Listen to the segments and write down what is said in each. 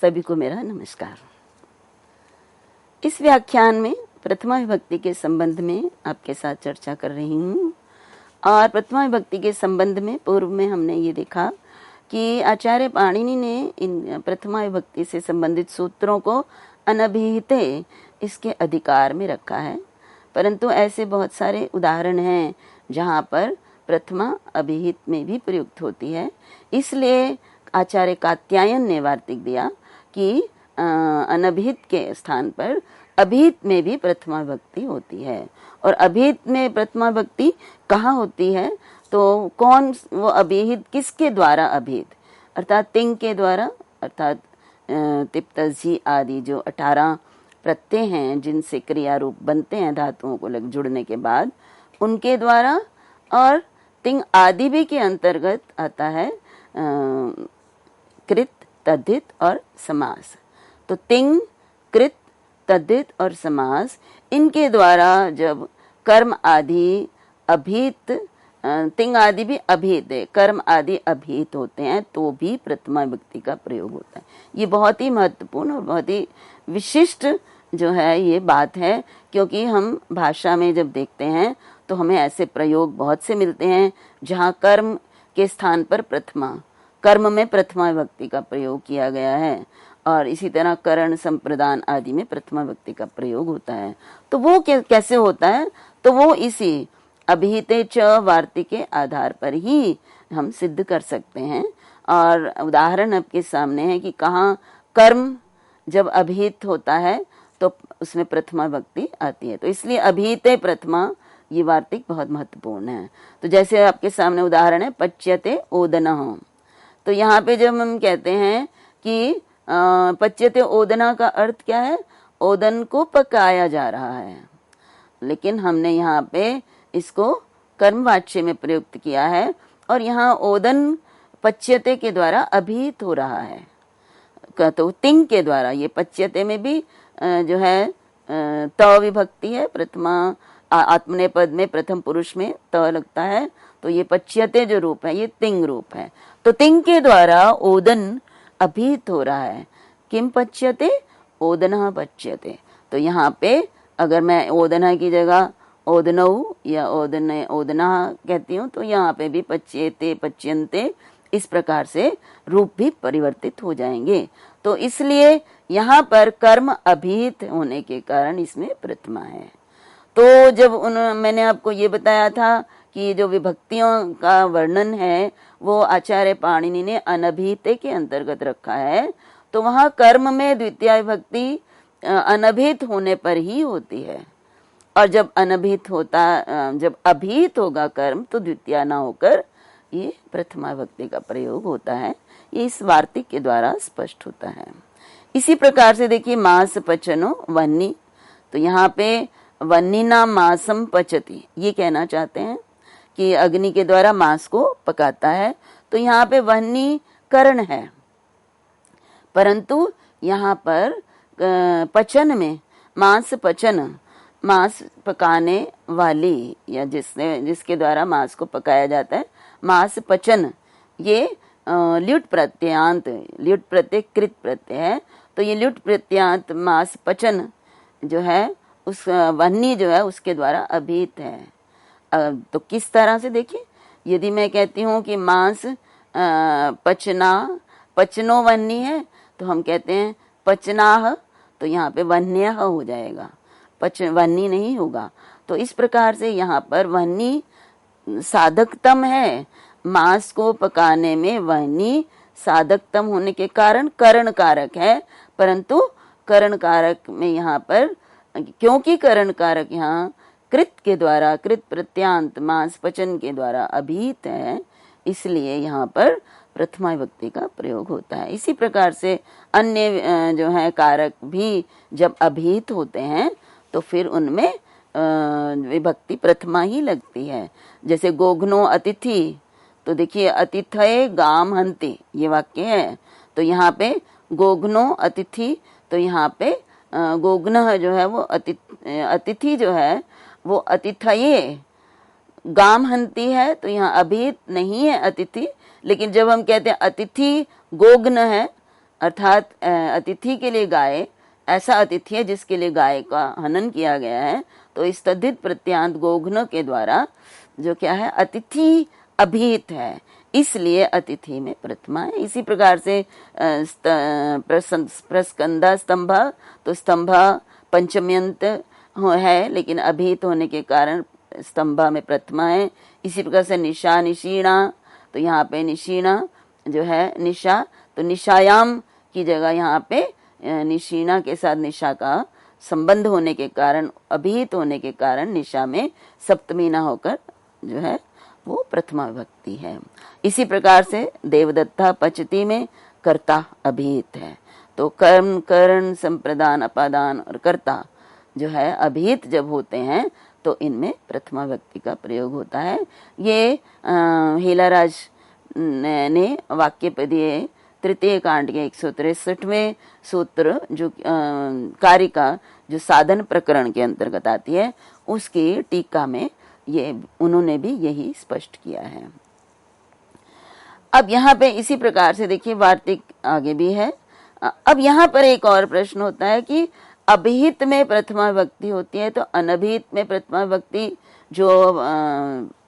सभी को मेरा नमस्कार। इस व्याख्यान में प्रथमा विभक्ति के संबंध में आपके साथ चर्चा कर रही हूँ। और प्रथमा विभक्ति के संबंध में पूर्व में हमने ये देखा कि आचार्य पाणिनि ने इन प्रथमा विभक्ति से संबंधित सूत्रों को अनभिहिते इसके अधिकार में रखा है, परंतु ऐसे बहुत सारे उदाहरण हैं जहाँ पर प्रथमा अभिहित में भी प्रयुक्त होती है। इसलिए आचार्य कात्यायन ने वार्तिक दिया कि अनभिहित के स्थान पर अभिहित में भी प्रथमा विभक्ति होती है। और अभिहित में प्रथमा विभक्ति कहाँ होती है, तो कौन वो अभिहित किसके द्वारा अभिहित, अर्थात तिंग के द्वारा, अर्थात तिप्तजी आदि जो 18 प्रत्यय हैं जिनसे क्रिया रूप बनते हैं धातुओं को लग जुड़ने के बाद, उनके द्वारा। और तिंग आदि भी के अंतर्गत आता है कृत, तद्धित और समास। तो तिंग, कृत, तद्धित और समास, इनके द्वारा जब कर्म आदि अभिहित, तिंग आदि भी अभिहित है, कर्म आदि अभिहित होते हैं, तो भी प्रथमा विभक्ति का प्रयोग होता है। ये बहुत ही महत्वपूर्ण और बहुत ही विशिष्ट जो है ये बात है, क्योंकि हम भाषा में जब देखते हैं तो हमें ऐसे प्रयोग बहुत से मिलते हैं जहाँ कर्म के स्थान पर प्रथमा, कर्म में प्रथमा विभक्ति का प्रयोग किया गया है, और इसी तरह करण, संप्रदान आदि में प्रथमा विभक्ति का प्रयोग होता है। तो वो कैसे होता है, तो वो इसी अभिहिते च वार्तिक के आधार पर ही हम सिद्ध कर सकते हैं। और उदाहरण आपके सामने है कि कहाँ कर्म जब अभिहित होता है तो उसमें प्रथमा विभक्ति आती है। तो इसलिए अभिहिते प्रथमा ये वार्तिक बहुत महत्वपूर्ण है। तो जैसे आपके सामने उदाहरण है पच्यते ओदनः। तो यहाँ पे जब हम कहते हैं कि पच्यते ओदना का अर्थ क्या है, ओदन को पकाया जा रहा है, लेकिन हमने यहाँ पे इसको कर्मवाच्य में प्रयुक्त किया है, और यहाँ ओदन पच्यते के द्वारा अभिहित हो रहा है, तो तिंग के द्वारा। ये पच्यते में भी जो है त विभक्ति है, प्रथमा आत्मनेपद में प्रथम पुरुष में त लगता है, तो ये पच्यते जो रूप है ये तिंग रूप है। तो तिंग के द्वारा ओदन अभिहित हो रहा है। किम पच्यते, ओदनः पच्यते। तो यहाँ पे अगर मैं ओदनः की जगह ओदनौ या ओदनः कहती हूँ, तो यहाँ पे भी पच्यते, पच्यन्ते, इस प्रकार से रूप भी परिवर्तित हो जाएंगे। तो इसलिए यहाँ पर कर्म अभिहित होने के कारण इसमें प्रथमा है। तो जब मैंने आपको ये बताया था कि जो विभक्तियों का वर्णन है वो आचार्य पाणिनि ने अनभिहिते के अंतर्गत रखा है, तो वहाँ कर्म में द्वितीया विभक्ति अनभिहित होने पर ही होती है। और जब अनभिहित होता, जब अभिहित होगा कर्म, तो द्वितीया ना होकर ये प्रथमा विभक्ति का प्रयोग होता है। ये इस वार्तिक के द्वारा स्पष्ट होता है। इसी प्रकार से देखिए मास पचनो वह्नि। तो यहाँ पे वह्निना मासम पचति, ये कहना चाहते हैं कि अग्नि के द्वारा मांस को पकाता है। तो यहाँ पे वह्नि करण है, परंतु यहाँ पर पचन में मांस पचन, मांस पकाने वाली या जिसके द्वारा मांस को पकाया जाता है, मांस पचन, ये ल्युट प्रत्ययांत, ल्युट प्रत्यय कृत प्रत्यय है। तो ये ल्युट प्रत्ययांत मांस पचन जो है उस वह्नि जो है उसके द्वारा अभिहित है। तो किस तरह से देखिए, यदि मैं कहती हूँ कि मांस पचना, पचनो वह्नि है, तो हम कहते हैं पचनाह, तो यहाँ पे वह्न्यः हो जाएगा, वह्नि नहीं होगा। तो इस प्रकार से यहाँ पर वह्नि साधकतम है, मांस को पकाने में वह्नि साधकतम होने के कारण करण कारक है, परंतु करण कारक में यहाँ पर, क्योंकि करण कारक यहाँ कृत के द्वारा, कृत प्रत्यांत मांस पचन के द्वारा अभिहित है, इसलिए यहाँ पर प्रथमा विभक्ति का प्रयोग होता है। इसी प्रकार से अन्य जो है कारक भी जब अभिहित होते हैं तो फिर उनमें विभक्ति प्रथमा ही लगती है। जैसे गोघ्नो अतिथि, तो देखिए अतिथये गाम हन्ति, ये वाक्य है। तो यहाँ पे गोघ्नो अतिथि, तो यहाँ पे गोघ्न जो है वो अतिथि जो है वो अतिथये गाम हन्ति है, तो यहाँ अभिहित नहीं है अतिथि। लेकिन जब हम कहते हैं अतिथि गोघ्न है, अर्थात अतिथि के लिए गाय ऐसा अतिथि है जिसके लिए गाय का हनन किया गया है, तो इस तद्धित प्रत्यांत गोघ्न के द्वारा जो क्या है, अतिथि अभिहित है, इसलिए अतिथि में प्रथमा है। इसी प्रकार से प्रस्कंदा स्तंभ, तो स्तंभ पंचम्यंत है लेकिन अभिहित होने के कारण स्तंभ में प्रथमा है। इसी प्रकार से निशा निशीणा, तो यहाँ पे निशीणा जो है निशा, तो निशायाम की जगह यहाँ पे निशीणा के साथ निशा का संबंध होने के कारण, अभिहित होने के कारण निशा में सप्तमी न होकर जो है वो प्रथमा विभक्ति है। इसी प्रकार से देवदत्ता पचती में कर्ता अभिहित है, तो कर्म करण संप्रदान अपादान और कर्ता जो है अभिहित जब होते हैं तो इनमें प्रथमा विभक्ति का प्रयोग होता है। ये हीलाराज ने वाक्यपदीय तृतीय कांड के 163वें सूत्र जो कार्य का जो साधन प्रकरण के अंतर्गत आती है, उसकी टीका में ये उन्होंने भी यही स्पष्ट किया है। अब यहाँ पे इसी प्रकार से देखिए वार्तिक आगे भी है। अब यहाँ पर एक और प्रश्न होता है कि अभिहित में प्रथमा विभक्ति होती है तो अनभिहित में प्रथमा विभक्ति जो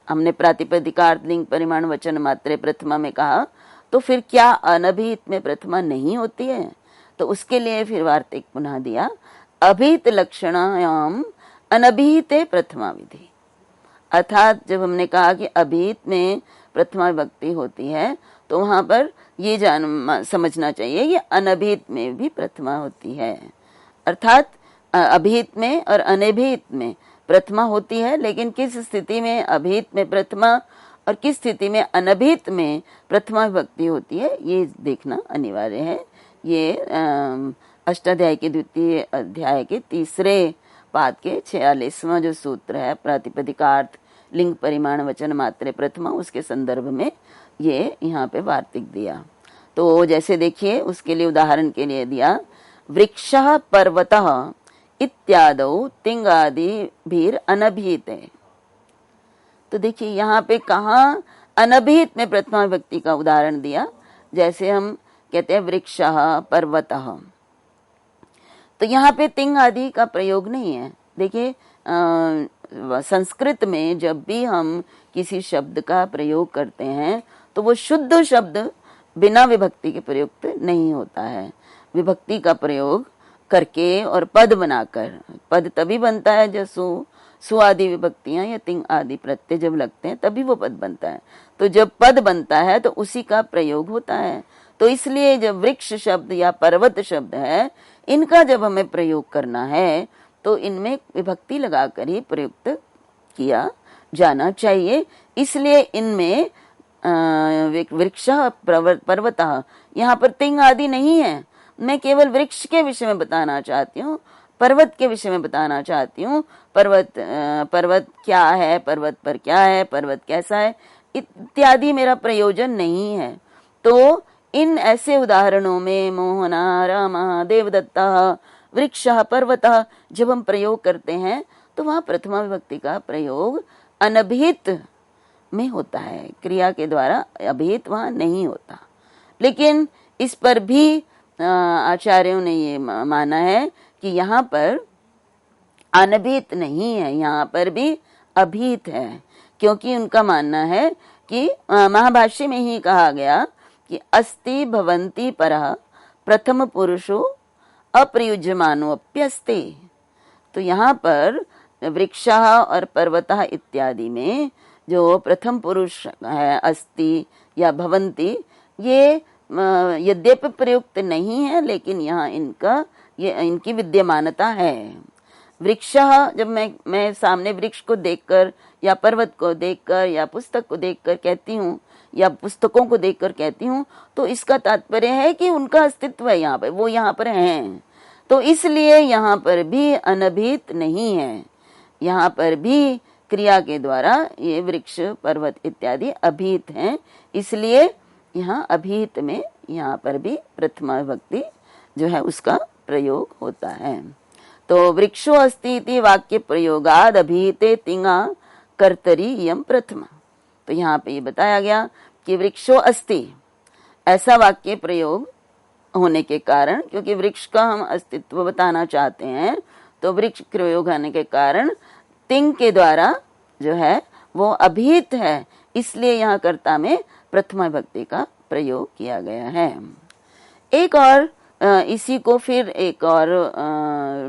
हमने प्रातिपदिकार्थ लिंग परिमाण वचन मात्रे प्रथमा में कहा, तो फिर क्या अनभिहित में प्रथमा नहीं होती है? तो उसके लिए फिर वार्तिक पुनः दिया, अभिहित लक्षणायाम अनभिहिते प्रथमा विधि। अर्थात जब हमने कहा कि अभिहित में प्रथमा विभक्ति होती है तो वहां पर ये समझना चाहिए कि अनभिहित में भी प्रथमा होती है। अर्थात अभिहित में और अनभिहित में प्रथमा होती है, लेकिन किस स्थिति में अभिहित में प्रथमा और किस स्थिति में अनभिहित में प्रथमा विभक्ति होती है ये देखना अनिवार्य है। ये अष्टाध्याय के द्वितीय अध्याय के तीसरे पाद के 46वां जो सूत्र है प्रातिपदिकार्थ लिंग परिमाण वचन मात्रे प्रथमा, उसके संदर्भ में ये यहाँ पे वार्तिक दिया। तो जैसे देखिए उसके लिए उदाहरण के लिए दिया, वृक्षः पर्वतः इत्यादौ तिंगादि भीर अनभिहित है। तो देखिए यहाँ पे कहाँ अनभिहित में प्रथमा विभक्ति का उदाहरण दिया, जैसे हम कहते हैं वृक्षः पर्वतः, तो यहाँ पे तिंग आदि का प्रयोग नहीं है। देखिए संस्कृत में जब भी हम किसी शब्द का प्रयोग करते हैं तो वो शुद्ध शब्द बिना विभक्ति के प्रयुक्त नहीं होता है। विभक्ति का प्रयोग करके और पद बनाकर, पद तभी बनता है जब सु आदि विभक्तियां या तिंग आदि प्रत्यय जब लगते हैं तभी वो पद बनता है। तो जब पद बनता है तो उसी का प्रयोग होता है। तो इसलिए जब वृक्ष शब्द या पर्वत शब्द है, इनका जब हमें प्रयोग करना है तो इनमें विभक्ति लगाकर ही प्रयुक्त किया जाना चाहिए। इसलिए इनमें वृक्ष पर्वतः यहाँ पर तिंग आदि नहीं है। मैं केवल वृक्ष के विषय में बताना चाहती हूँ, पर्वत के विषय में बताना चाहती हूँ। पर्वत क्या है, पर्वत पर क्या है, पर्वत कैसा है इत्यादि मेरा प्रयोजन नहीं है। तो इन ऐसे उदाहरणों में मोहना, रामा, देवदत्ता, वृक्षः, पर्वतः जब हम प्रयोग करते हैं तो वहां प्रथमा विभक्ति का प्रयोग अनभिहित में होता है, क्रिया के द्वारा अभिहित वहां नहीं होता। लेकिन इस पर भी आचार्यों ने ये माना है कि यहाँ पर अनभिहित नहीं है, यहाँ पर भी अभिहित है, क्योंकि उनका मानना है कि महाभाष्य में ही कहा गया कि अस्ति भवन्ति परः प्रथम पुरुषो अप्रयुज्यमानो अप्यस्ते। तो यहाँ पर वृक्षः और पर्वतः इत्यादि में जो प्रथम पुरुष है अस्ति या भवन्ति, ये यद्यपि प्रयुक्त नहीं है लेकिन यहाँ इनकी विद्यमानता है। वृक्षः जब मैं सामने वृक्ष को देखकर या पर्वत को देखकर या पुस्तक को देखकर कहती हूँ या पुस्तकों को देखकर कहती हूँ तो इसका तात्पर्य है कि उनका अस्तित्व है यहाँ पर, वो यहाँ पर हैं। तो इसलिए यहाँ पर भी अनभिहित नहीं है, यहाँ पर भी क्रिया के द्वारा ये वृक्ष पर्वत इत्यादि अभिहित हैं। इसलिए यहाँ अभिहित में यहाँ पर भी प्रथमा विभक्ति जो है उसका प्रयोग होता है। तो वृक्षो अस्ति इति वाक्य प्रयोगाद अभिहिते तिंगा कर्तरी यम प्रथमा। तो यहाँ पे ये बताया गया कि वृक्षो अस्ति, ऐसा वाक्य प्रयोग होने के कारण, क्योंकि वृक्ष का हम अस्तित्व बताना चाहते हैं, तो वृक्ष प्रयोग होने के कारण तिंग के द्वारा जो है वो अभिहित है, इसलिए यहाँ कर्ता में प्रथमा विभक्ति का प्रयोग किया गया है। एक और इसी को फिर एक और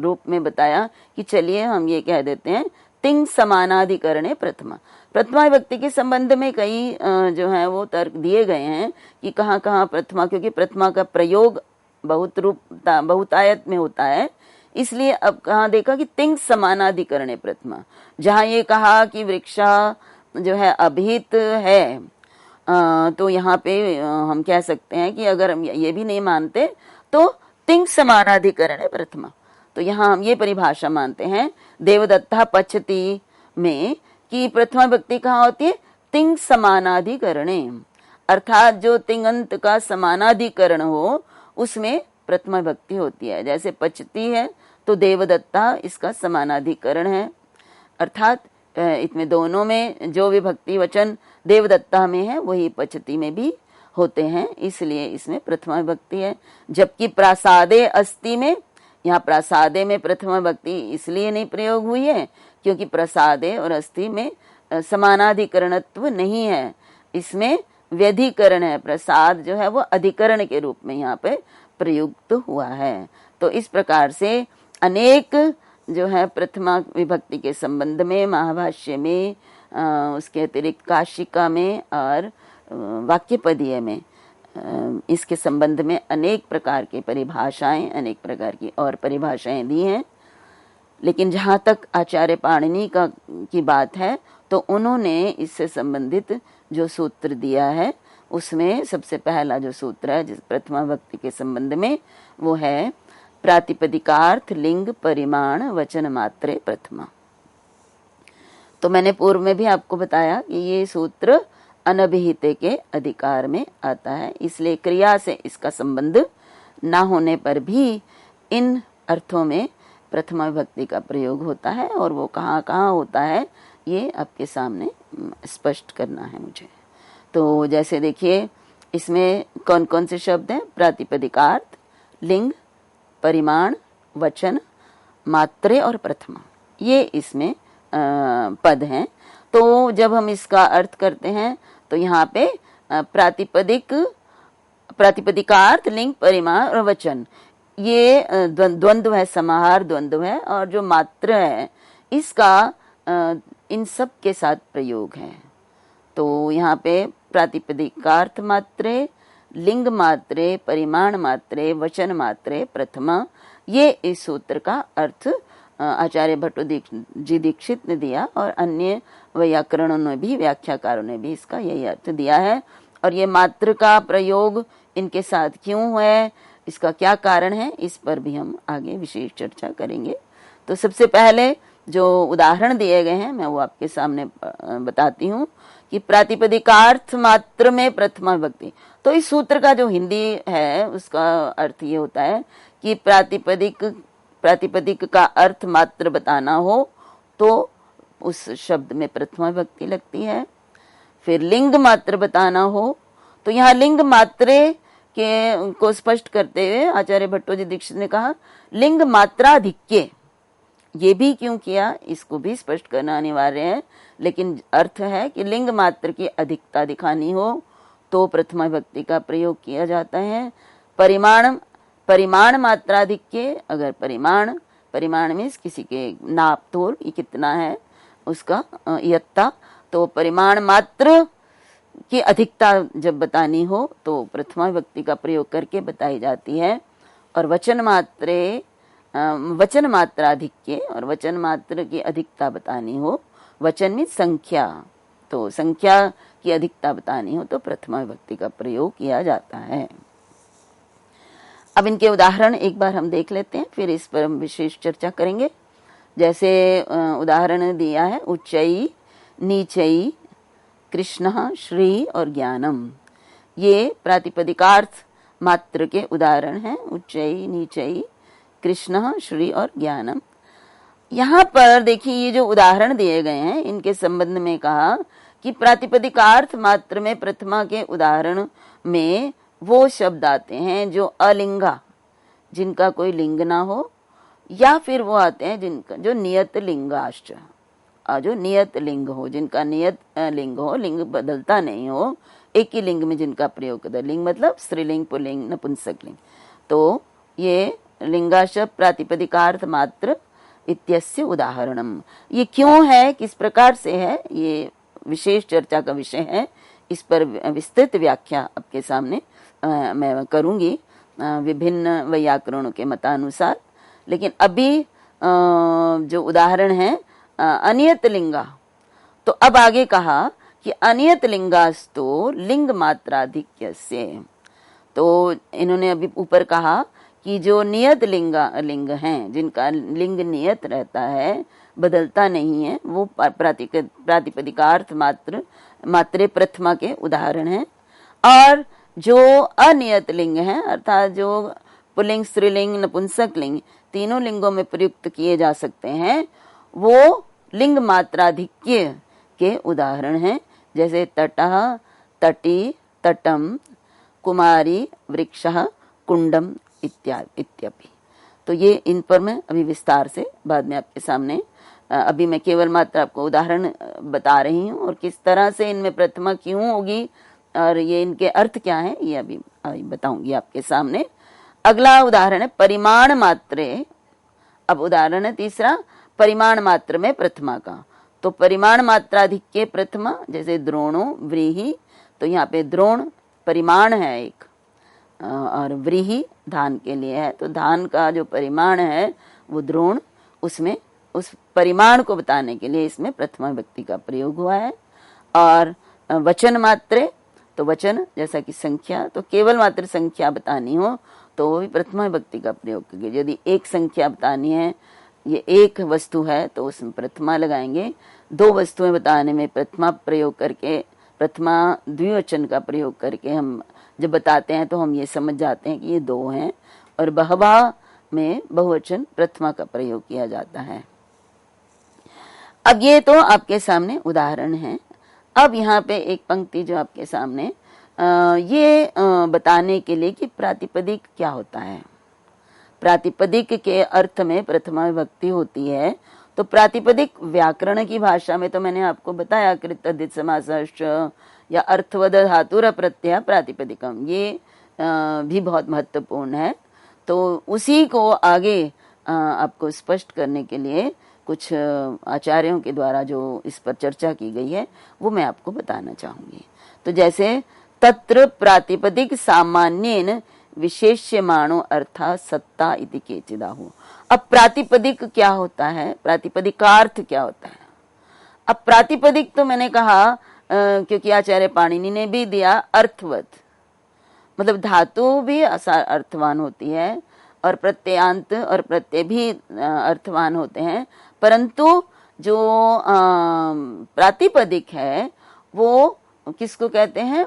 रूप में बताया कि चलिए हम ये कह देते हैं तिंग समानाधिकरणे प्रथमा। प्रथमा विभक्ति के संबंध में कई जो है वो तर्क दिए गए हैं कि कहाँ कहाँ प्रथमा, क्योंकि प्रथमा का प्रयोग बहुतायत में होता है, इसलिए अब कहाँ देखा कि तिंग समानाधिकरणे प्रथमा। जहाँ ये कहा कि वृक्षा जो है अभिहित है, तो यहाँ पे हम कह सकते हैं कि अगर हम ये भी नहीं मानते तो तिंग समानाधिकरणे प्रथमा। तो यहाँ हम ये परिभाषा मानते हैं देवदत्ता पचती में कि प्रथमा विभक्ति कहाँ होती है, तिंग समानाधिकरणे, अर्थात जो तिंगंत का समानाधिकरण हो उसमें प्रथमा विभक्ति होती है। जैसे पचती है तो देवदत्ता इसका समानाधिकरण है, अर्थात इसमें दोनों में जो विभक्ति वचन देवदत्ता में है वही पचती में भी होते हैं, इसलिए इसमें प्रथमा विभक्ति है। जबकि प्रासादे अस्ति में, यहाँ प्रासादे में प्रथमा विभक्ति इसलिए नहीं प्रयोग हुई है क्योंकि प्रसादे और अस्ति में समानाधिकरणत्व नहीं है, इसमें व्यधिकरण है। प्रसाद जो है वो अधिकरण के रूप में यहाँ पे प्रयुक्त हुआ है। तो इस प्रकार से अनेक जो है प्रथमा विभक्ति के संबंध में महाभाष्य में, उसके अतिरिक्त काशिका में और वाक्यपदीय में इसके संबंध में अनेक प्रकार की परिभाषाएं, अनेक प्रकार की और परिभाषाएं दी हैं। लेकिन जहाँ तक आचार्य पाणिनि की बात है तो उन्होंने इससे संबंधित जो सूत्र दिया है उसमें सबसे पहला जो सूत्र है जिस प्रथमा विभक्ति के संबंध में वो है प्रातिपदिकार्थ लिंग परिमाण वचन मात्रे प्रथमा। तो मैंने पूर्व में भी आपको बताया कि ये सूत्र अनभिहिते के अधिकार में आता है, इसलिए क्रिया से इसका संबंध ना होने पर भी इन अर्थों में प्रथमा विभक्ति का प्रयोग होता है, और वो कहाँ कहाँ होता है ये आपके सामने स्पष्ट करना है मुझे। तो जैसे देखिए इसमें कौन कौन से शब्द हैं, प्रातिपदिकार्थ, लिंग, परिमाण, वचन, मात्रे और प्रथमा, ये इसमें पद हैं। तो जब हम इसका अर्थ करते हैं तो यहाँ पे प्रातिपदिकार्थ, लिंग, परिमाण और वचन, ये द्वंद्व है, समाहार द्वंद्व है, और जो मात्र है इसका इन सब के साथ प्रयोग है। तो यहाँ पे प्रातिपदिकार्थ मात्रे, लिंग मात्रे, परिमाण मात्रे, वचन मात्रे प्रथमा, ये इस सूत्र का अर्थ आचार्य भट्टो जी दीक्षित ने दिया, और अन्य व्याकरणों ने भी, व्याख्याकारों ने भी इसका यही अर्थ दिया है। और ये मात्र का प्रयोग इनके साथ क्यों है, इसका क्या कारण है, इस पर भी हम आगे विशेष चर्चा करेंगे। तो सबसे पहले जो उदाहरण दिए गए हैं मैं वो आपके सामने बताती हूँ कि प्रातिपदिकार्थ मात्र में प्रथमा विभक्ति। तो इस सूत्र का जो हिंदी है उसका अर्थ ये होता है कि प्रातिपदिक का अर्थ मात्र बताना हो तो उस शब्द में प्रथमा विभक्ति लगती है। फिर लिंग मात्र बताना हो तो यहाँ लिंग मात्रे के को स्पष्ट करते हुए आचार्य भट्टो जी दीक्षित ने कहा लिंग मात्राधिक्य। ये भी क्यों किया, इसको भी स्पष्ट करना अनिवार्य है, लेकिन अर्थ है कि लिंग मात्र की अधिकता दिखानी हो तो प्रथमा विभक्ति का प्रयोग किया जाता है। परिमाण मात्राधिक्य, अगर परिमाण में किसी के नाप तोल ये कितना है उसका इयत्ता, तो परिमाण मात्र की अधिकता जब बतानी हो तो प्रथमा विभक्ति का प्रयोग करके बताई जाती है। और वचन मात्राधिक्य, और वचन मात्र की अधिकता बतानी हो, वचन में संख्या, तो संख्या की अधिकता बतानी हो तो प्रथमा विभक्ति का प्रयोग किया जाता है। अब इनके उदाहरण एक बार हम देख लेते हैं, फिर इस पर हम विशेष चर्चा करेंगे। जैसे उदाहरण दिया है उच्चई, नीचई, कृष्ण, श्री और ज्ञानम, ये प्रातिपदिकार्थ मात्र के उदाहरण हैं। उच्चई, नीचई, कृष्ण, श्री और ज्ञानम। यहाँ पर देखिए ये जो उदाहरण दिए गए हैं इनके संबंध में कहा कि प्रातिपदिकार्थ मात्र में प्रथमा के उदाहरण में वो शब्द आते हैं जो अलिंगा, जिनका कोई लिंग ना हो, या फिर वो आते हैं जिनका जो नियत लिंगाश्च, जो नियत लिंग हो, जिनका नियत लिंग हो, लिंग बदलता नहीं हो, एक ही लिंग में जिनका प्रयोग करता है। लिंग मतलब स्त्रीलिंग, पुल्लिंग, नपुंसक लिंग। तो ये लिंगाश्च प्रातिपदिकार्थ मात्र इत्यस्य उदाहरणम। ये क्यों है, किस प्रकार से है, ये विशेष चर्चा का विषय है। इस पर विस्तृत व्याख्या आपके सामने मैं करूंगी विभिन्न वैयाकरणों के मतानुसार। लेकिन अभी जो उदाहरण है अनियत लिंगा, तो अब आगे कहा कि अनियत लिंगास्तु लिंग मात्राधिक्य से। तो इन्होंने अभी ऊपर कहा कि जो नियत लिंग हैं, जिनका लिंग नियत रहता है, बदलता नहीं है, वो प्रातिपदिकार्थ मात्रे प्रथमा के उदाहरण हैं। और जो अनियत लिंग हैं, अर्थात जो पुल्लिंग, स्त्रीलिंग, नपुंसक लिंग तीनों लिंगों में प्रयुक्त किए जा सकते हैं, वो लिंग मात्राधिक्य के उदाहरण हैं। जैसे तटः, तटी, तटम, कुमारी, वृक्षः, कुंडम इत्यादि। तो ये इन पर मैं अभी विस्तार से बाद में आपके सामने, अभी मैं केवल मात्र आपको उदाहरण बता रही हूँ, और किस तरह से इनमें प्रथमा क्यों होगी और ये इनके अर्थ क्या है, ये अभी बताऊंगी आपके सामने। अगला उदाहरण है परिमाण मात्रे। अब उदाहरण है तीसरा, परिमाण मात्र में प्रथमा का। तो परिमाण मात्राधिक्य प्रथमा, जैसे द्रोणो, व्रीहि, तो यहाँ पे द्रोण परिमाण है एक, और व्रीहि धान के लिए है। तो धान का जो परिमाण है वो द्रोण, उसमें उस परिमाण को बताने के लिए इसमें प्रथमा विभक्ति का प्रयोग हुआ है। और वचन मात्रे, तो वचन जैसा कि संख्या, तो केवल मात्र संख्या बतानी हो तो वो भी प्रथमा विभक्ति का प्रयोग करेंगे। यदि एक संख्या बतानी है, ये एक वस्तु है, तो उसमें प्रथमा लगाएंगे। दो वस्तुएं बताने में प्रथमा प्रयोग करके, प्रथमा द्विवचन का प्रयोग करके हम जब बताते हैं तो हम ये समझ जाते हैं कि ये दो हैं। और बहवा में बहुवचन प्रथमा का प्रयोग किया जाता है। अब ये तो आपके सामने उदाहरण है। अब यहाँ पे एक पंक्ति जो आपके सामने ये बताने के लिए कि प्रातिपदिक क्या होता है। प्रातिपदिक के अर्थ में प्रथमा विभक्ति होती है। तो प्रातिपदिक व्याकरण की भाषा में तो मैंने आपको बताया, कृत तद्धित समासश्च या अर्थवद धातुर प्रत्यय प्रातिपदिकम, ये भी बहुत महत्वपूर्ण है। तो उसी को आगे आपको स्पष्ट करने के लिए कुछ आचार्यों के द्वारा जो इस पर चर्चा की गई है वो मैं आपको बताना चाहूंगी। तो जैसे तत्र प्रातिपदिक सामान्येन विशेष्यमाणो अर्थात सत्ता इति केचिदाहु। अब प्रातिपदिक क्या होता है, प्रातिपदिकार्थ क्या होता है। अब प्रातिपदिक तो मैंने कहा क्योंकि आचार्य पाणिनि ने भी दिया अर्थवत, मतलब धातु भी अर्थवान होती है और प्रत्ययांत और प्रत्यय भी अर्थवान होते हैं, परंतु जो प्रातिपदिक है वो किसको कहते हैं,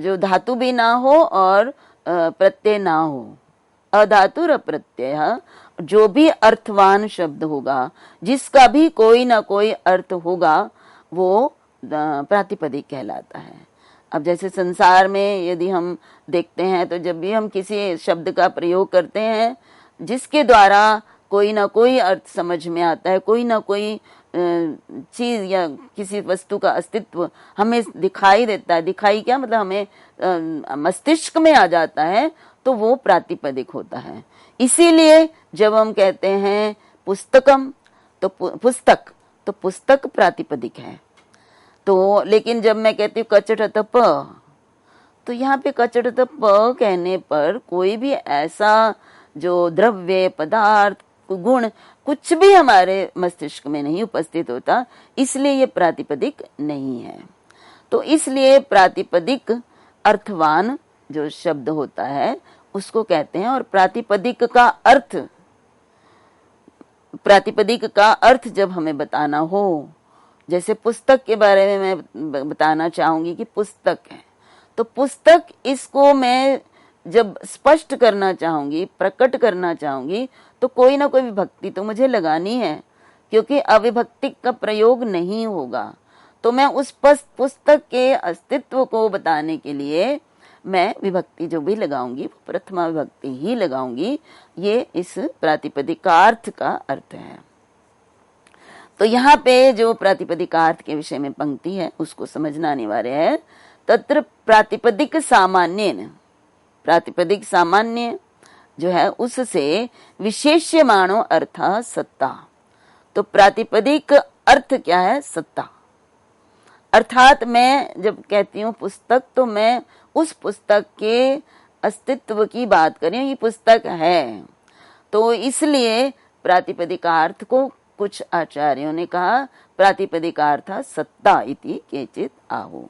जो धातु भी ना हो और प्रत्यय ना हो। अधातुर प्रत्यय, जो भी अर्थवान शब्द होगा, जिसका भी कोई ना कोई अर्थ होगा, वो प्रातिपदिक कहलाता है। अब जैसे संसार में यदि हम देखते हैं तो जब भी हम किसी शब्द का प्रयोग करते हैं जिसके द्वारा कोई ना कोई अर्थ समझ में आता है, कोई ना कोई चीज या किसी वस्तु का अस्तित्व हमें दिखाई देता है, दिखाई क्या मतलब हमें मस्तिष्क में आ जाता है, तो वो प्रातिपदिक होता है। इसीलिए जब हम कहते हैं पुस्तकम, तो पुस्तक, तो पुस्तक प्रातिपदिक है। तो लेकिन जब मैं कहती हूँ कचटत प, तो यहाँ पे कचटत प कहने पर कोई भी ऐसा जो द्रव्य, पदार्थ, गुण कुछ भी हमारे मस्तिष्क में नहीं उपस्थित होता, इसलिए ये प्रातिपदिक नहीं है। तो इसलिए प्रातिपदिक अर्थवान जो शब्द होता है उसको कहते हैं। और प्रातिपदिक का अर्थ जब हमें बताना हो, जैसे पुस्तक के बारे में मैं बताना चाहूंगी कि पुस्तक है, तो पुस्तक इसको मैं जब स्पष्ट करना चाहूंगी, प्रकट करना चाहूंगी, तो कोई ना कोई विभक्ति तो मुझे लगानी है, क्योंकि अविभक्ति का प्रयोग नहीं होगा। तो मैं उस पुस्तक के अस्तित्व को बताने के लिए मैं विभक्ति जो भी लगाऊंगी वो प्रथमा विभक्ति ही लगाऊंगी। ये इस प्रातिपदिकार्थ का अर्थ है। तो यहाँ पे जो प्रातिपदिकार्थ के विषय में पंक्ति है उसको समझना अनिवार्य है। तत्र प्रातिपदिक सामान्येन, प्रातिपदिक सामान्य जो है उससे विशेष्यमाणो अर्थ सत्ता। तो प्रातिपदिक अर्थ क्या है? सत्ता। अर्थात मैं जब कहती हूँ पुस्तक, तो मैं उस पुस्तक के अस्तित्व की बात कर रही हूँ, ये पुस्तक है। तो इसलिए प्रातिपदिकार्थ को कुछ आचार्यों ने कहा प्रातिपदिकार्थ सत्ता इति केचित आहु।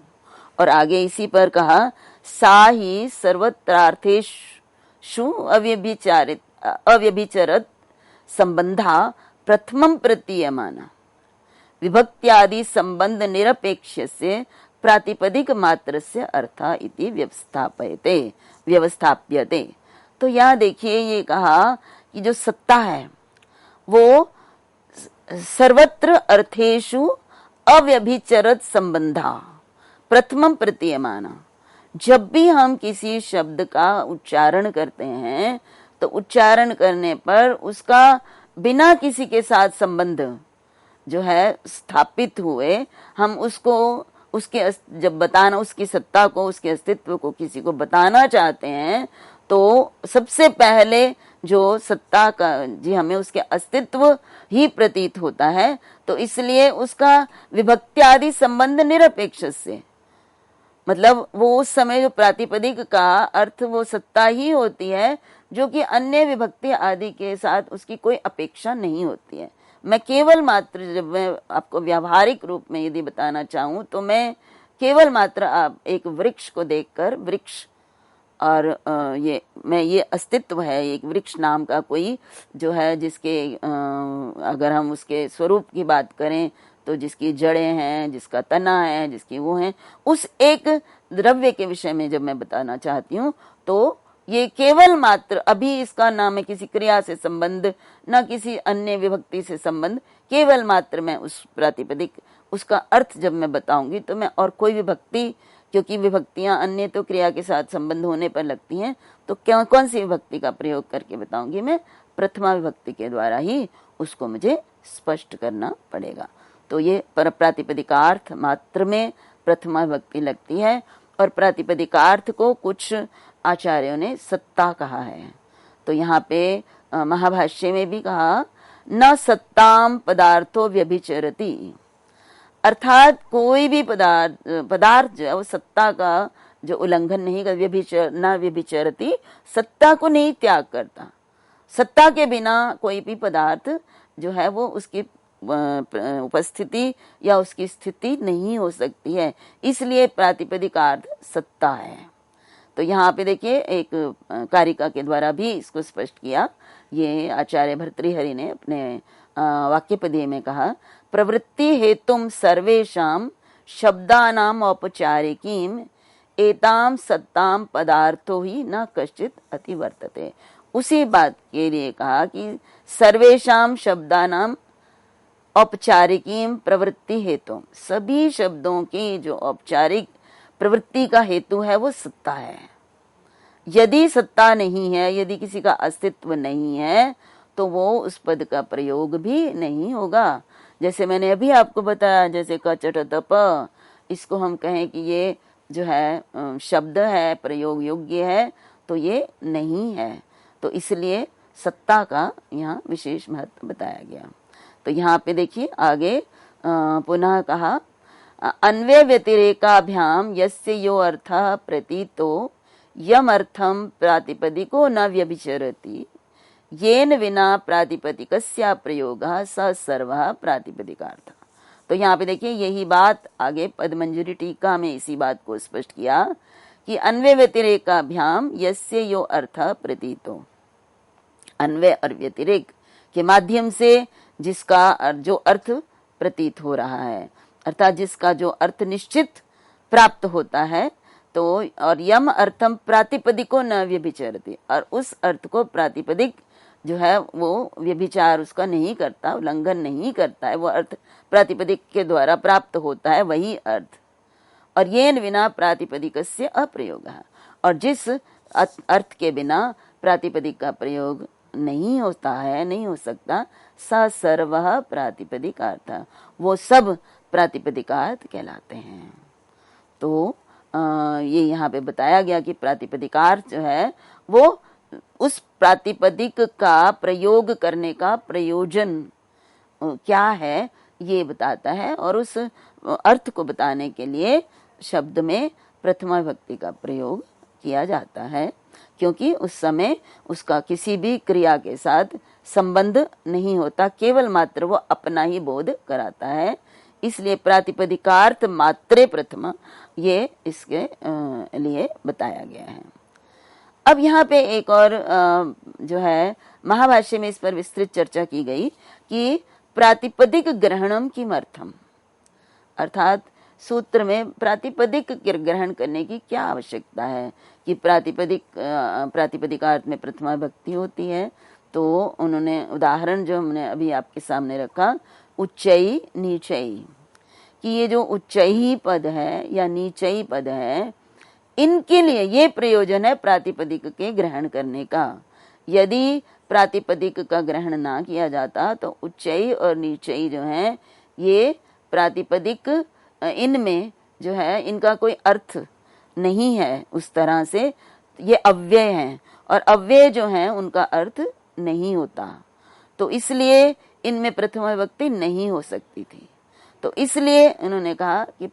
और आगे इसी पर कहा सा ही सर्वत्रार्थेषु अव्यभिचरत संबंधा प्रथमं प्रतीयमाना विभक्त्यादि संबंध निरपेक्ष्यस्य प्रातिपदिक मात्रस्य अर्थ इति व्यवस्थाप्यते। तो यहाँ देखिए ये कहा कि जो सत्ता है वो सर्वत्र अर्थेषु अव्यभिचरत संबंधा प्रथमं प्रतीयमाना। जब भी हम किसी शब्द का उच्चारण करते हैं तो उच्चारण करने पर उसका बिना किसी के साथ संबंध जो है स्थापित हुए, हम उसको उसके जब बताना, उसकी सत्ता को, उसके अस्तित्व को किसी को बताना चाहते हैं तो सबसे पहले जो सत्ता का जी हमें उसके अस्तित्व ही प्रतीत होता है। तो इसलिए उसका विभक्ति आदि संबंध निरपेक्ष से, मतलब वो उस समय जो प्रातिपदिक का अर्थ वो सत्ता ही होती है जो कि अन्य विभक्ति आदि के साथ उसकी कोई अपेक्षा नहीं होती है। मैं केवल मात्र, जब मैं आपको व्यावहारिक रूप में यदि बताना चाहूँ तो मैं केवल मात्र आप एक वृक्ष को देखकर, वृक्ष और ये अस्तित्व है, एक वृक्ष नाम का कोई जो है जिसके अगर हम उसके स्वरूप की बात करें तो जिसकी जड़ें हैं, जिसका तना है, जिसकी वो है, उस एक द्रव्य के विषय में जब मैं बताना चाहती हूँ तो ये केवल मात्र अभी इसका ना मैं किसी क्रिया से संबंध, ना किसी अन्य विभक्ति से संबंध, केवल मात्र मैं उस प्रातिपदिक उसका अर्थ जब मैं बताऊंगी तो मैं और कोई विभक्ति, क्योंकि विभक्तियां अन्य तो क्रिया के साथ संबंध होने पर लगती हैं, तो क्या कौन सी विभक्ति का प्रयोग करके बताऊंगी? मैं प्रथमा विभक्ति के द्वारा ही उसको मुझे स्पष्ट करना पड़ेगा। तो ये प्रातिपदिकार्थ मात्र में प्रथमा विभक्ति लगती है और प्रातिपदिकार्थ को कुछ आचार्यों ने सत्ता कहा है। तो यहाँ पे महाभाष्य में भी कहा न सत्ताम पदार्थो व्यभिचरति, अर्थात कोई भी पदार्थ जो है वो सत्ता का जो उल्लंघन नहीं कर, न व्यभिचरति, सत्ता को नहीं त्याग करता। सत्ता के बिना कोई भी पदार्थ जो है वो उसकी उपस्थिति या उसकी स्थिति नहीं हो सकती है, इसलिए प्रातिपदिकार्थ सत्ता है। तो यहाँ पे देखिए एक कारिका के द्वारा भी इसको स्पष्ट किया। ये आचार्य भर्तृहरि ने अपने वाक्यपदीय में कहा प्रवृत्ति हेतुम सर्वेषां शब्दानाम औपचारिकीम एताम सत्ताम पदार्थो ही न कश्चित अतिवर्तते। उसी बात के लिए कहा कि सर्वेषां शब्दानाम औपचारिकीम प्रवृत्ति हेतु, सभी शब्दों की जो औपचारिक प्रवृत्ति का हेतु है वो सत्ता है। यदि सत्ता नहीं है, यदि किसी का अस्तित्व नहीं है तो वो उस पद का प्रयोग भी नहीं होगा। जैसे मैंने अभी आपको बताया, जैसे क चट तप, इसको हम कहें कि ये जो है शब्द है, प्रयोग योग्य है, तो ये नहीं है। तो इसलिए सत्ता का यहाँ विशेष महत्व बताया गया। तो यहाँ पे देखिए आगे पुनः कहा अन्वय व्यतिरेकाभ्याम यस्य यो अर्थः प्रतीतो यम अर्थम प्रातिपदिको न व्यभिचरति येन विना प्रातिपदिकस्य प्रयोगः स सर्वः प्रातिपदिकार्थ। तो यहाँ पे देखिए यही बात आगे पदमंजरी टीका में इसी बात को स्पष्ट किया कि अन्वय व्यतिरेकाभ्याम यस्य यो अर्थः प्रतीतो, अन्वय और व्यतिरेक के माध्यम से जिसका जो अर्थ प्रतीत हो रहा है, अर्थात जिसका जो अर्थ निश्चित प्राप्त होता है, तो और यम अर्थम प्रातिपदिको न व्यभिचरति, और उस अर्थ को प्रातिपदिक जो है वो व्यभिचार उसका नहीं करता, उल्लंघन नहीं करता है, वो अर्थ प्रातिपदिक के द्वारा प्राप्त होता है वही अर्थ। और येन विना प्रातिपदिकस्य अप्रयोगः, और जिस अर्थ के बिना प्रातिपदिक का प्रयोग नहीं होता है, नहीं हो सकता, स सर्वः प्रातिपदिकार्थ, वो सब प्रातिपदिकार्थ कहलाते हैं। तो ये यहाँ पे बताया गया कि प्रातिपदिकार्थ जो है वो उस प्रातिपदिक का प्रयोग करने का प्रयोजन क्या है ये बताता है, और उस अर्थ को बताने के लिए शब्द में प्रथमा विभक्ति का प्रयोग किया जाता है, क्योंकि उस समय उसका किसी भी क्रिया के साथ संबंध नहीं होता, केवल मात्र वो अपना ही बोध कराता है। इसलिए प्रातिपदिकार्थ मात्रे प्रथमा ये इसके लिए बताया गया है। अब यहाँ पे एक और जो है महाभाष्य में इस पर विस्तृत चर्चा की गई कि प्रातिपदिक ग्रहणम किमर्थम, अर्थात सूत्र में प्रातिपदिक ग्रहण करने की क्या आवश्यकता है कि प्रातिपदिकार्थ में प्रथमा विभक्ति होती है। तो उन्होंने उदाहरण जो हमने अभी आपके सामने रखा, उच्चई नीचई, कि ये जो उच्चई पद है या नीचई पद है, इनके लिए ये प्रयोजन है प्रातिपदिक के ग्रहण करने का। यदि प्रातिपदिक का ग्रहण ना किया जाता तो उच्चई और नीचई जो है ये प्रातिपदिक, इनमें जो है इनका कोई अर्थ नहीं है उस तरह से, ये अव्यय हैं और अव्यय जो हैं उनका अर्थ नहीं होता, तो इसलिए इनमें प्रथमा विभक्ति नहीं हो सकती थी। तो इसलिए उन्होंने कहा कि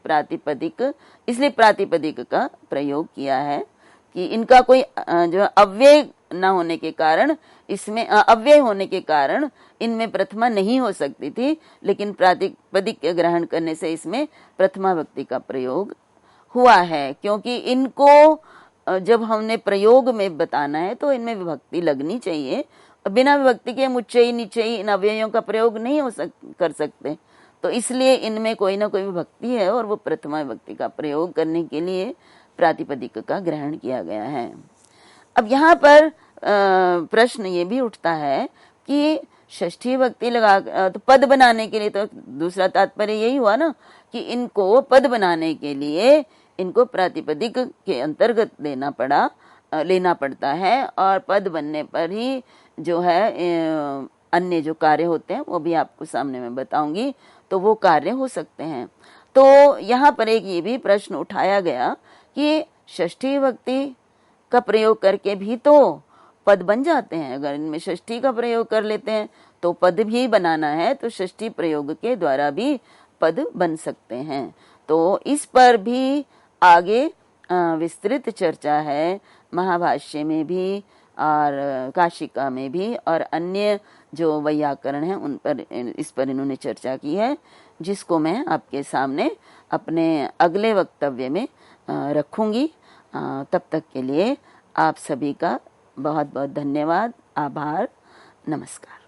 इसलिए प्रातिपदिक का प्रयोग किया है कि इनका कोई जो अव्यय न होने के कारण, इसमें अव्यय होने के कारण इनमें प्रथमा नहीं हो सकती थी, लेकिन प्रातिपदिक के ग्रहण करने से इसमें प्रथमा विभक्ति का प्रयोग हुआ है। क्योंकि इनको जब हमने प्रयोग में बताना है तो इनमें विभक्ति लगनी चाहिए, बिना विभक्ति के उच्चई नीचई इन अव्ययों का प्रयोग नहीं कर सकते, तो इसलिए इनमें कोई ना कोई विभक्ति है और वो प्रथमा विभक्ति का प्रयोग करने के लिए प्रातिपदिक का ग्रहण किया गया है। अब यहाँ पर प्रश्न ये भी उठता है कि षष्ठी विभक्ति लगा तो पद बनाने के लिए, तो दूसरा तात्पर्य यही हुआ ना कि इनको पद बनाने के लिए इनको प्रातिपदिक के अंतर्गत लेना पड़ता है, और पद बनने पर ही जो है अन्य जो कार्य होते हैं वो भी आपको सामने में बताऊंगी, तो वो कार्य हो सकते हैं। तो यहाँ पर एक ये भी प्रश्न उठाया गया कि षष्ठी विभक्ति का प्रयोग करके भी तो पद बन जाते हैं, अगर इनमें षष्ठी का प्रयोग कर लेते हैं तो पद भी बनाना है, तो षष्ठी प्रयोग के द्वारा भी पद बन सकते हैं। तो इस पर भी आगे विस्तृत चर्चा है, महाभाष्य में भी और काशिका में भी, और अन्य जो वैयाकरण हैं उन पर, इस पर इन्होंने चर्चा की है, जिसको मैं आपके सामने अपने अगले वक्तव्य में रखूंगी। तब तक के लिए आप सभी का बहुत बहुत धन्यवाद, आभार, नमस्कार।